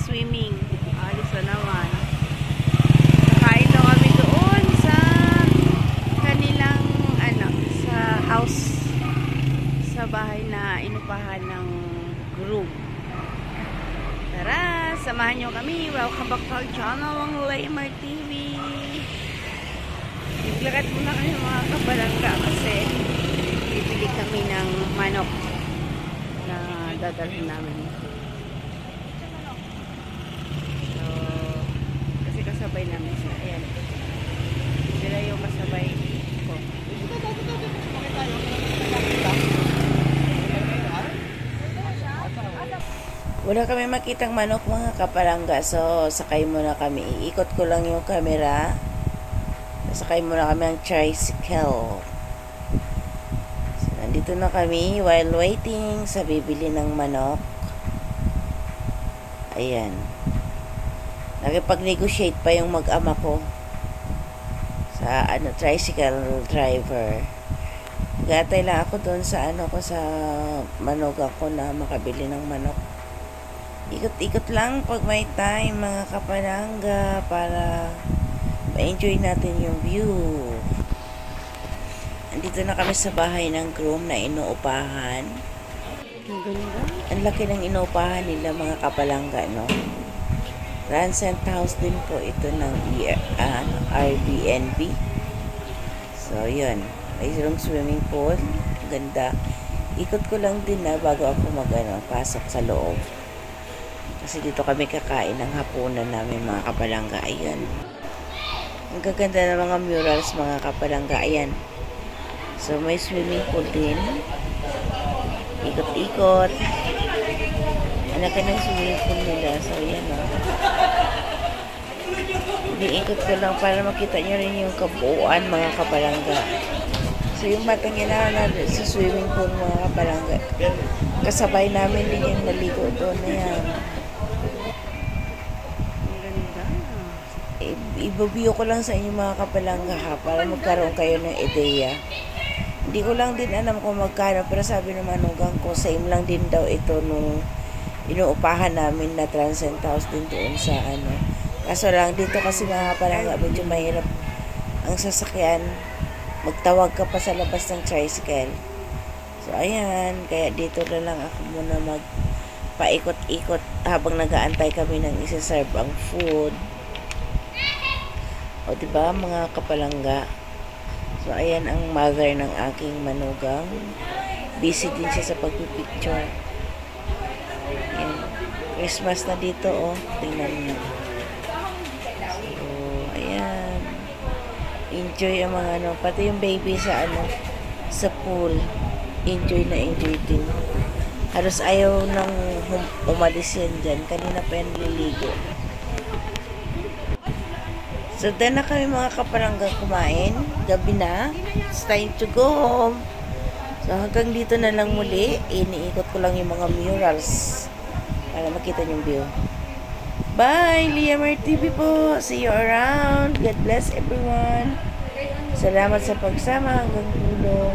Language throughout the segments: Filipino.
swimming. Alis na naman. Kain daw kami doon sa kanilang, sa house. Sa bahay na inupahan ng groom. Tara, samahan nyo kami. Welcome back to our channel, ang Laymar TV. Naglakat muna kami mga kabalangga kasi bibili kami ng manok na dadalhin namin. So, kasi kasabay namin siya. Ayan. Sila yung kasabay ko. Wala kami makitang manok mga kapalangga. So, sakay muna kami. Iikot ko lang yung camera. Sakay muna kami ang tricycle. So, nandito na kami while waiting sa bibili ng manok. Ayan. Nakipag-negotiate pa yung mag-ama ko sa tricycle driver. Gatay lang ako doon sa sa manugang ko na makabili ng manok. Ikot-ikot lang pag may time mga kapalangga para ma-enjoy natin yung view. Andito na kami sa bahay ng groom na inuupahan. Ang ganda. Ang laki ng inuupahan nila mga kapalangga, no? Transcend house din po ito ng Airbnb. So, yun. May isang swimming pool. Ganda. Ikot ko lang din bago ako pasok sa loob. Kasi dito kami kakain ng hapunan namin mga kapalangga. Ayan. Ang gaganda ng mga murals mga kapalangga. Ayan. So, may swimming pool din. Ikot-ikot. Anak ka ng swimming pool nila. So, ayan o. Iniikot ko lang para makita nyo rin yung kabuuan mga kapalangga. So, yung batang yan sa swimming pool mga kapalangga. Kasabay namin din yung naligo doon. Ayan. Ibabio ko lang sa inyo mga kapalangga para magkaroon kayo ng ideya. Hindi ko lang din alam kung magkano, pero sabi ng manugang ko, same lang din daw ito nung inuupahan namin na Transcend House din doon sa Kaso lang dito kasi mga kapalangga, medyo mahirap ang sasakyan. Magtawag ka pa sa labas ng tricycle. So ayan, kaya dito na lang ako muna magpaikot-ikot habang nag-aantay kami ng isa-serve ang food. O diba mga kapalangga? So ayan ang mother ng aking manugang. Busy din siya sa pagpipicture. Ayan. Christmas na dito tingnan niyo. So ayan. Enjoy ang mga pati yung baby sa sa pool. Enjoy na enjoy din. Halos ayaw nang umalis yan dyan. Kanina pa yan liligo. So, then na kami mga kapalangga kumain. Gabi na. It's time to go home. So, hanggang dito na lang muli. Iniikot ko lang yung mga murals para makita yung view. Bye! Laymar TV po. See you around. God bless everyone. Salamat sa pagsama hanggang dulo.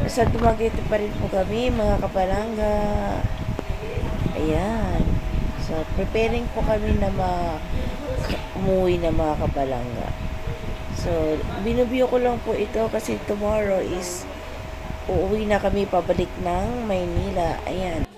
Nasa Dumaguete pa rin po kami mga kapalangga. Ayan. So, preparing po kami na umuwi na mga kapalangga. So, binubiyo ko lang po ito kasi tomorrow is uuwi na kami pabalik ng Maynila. Ayan.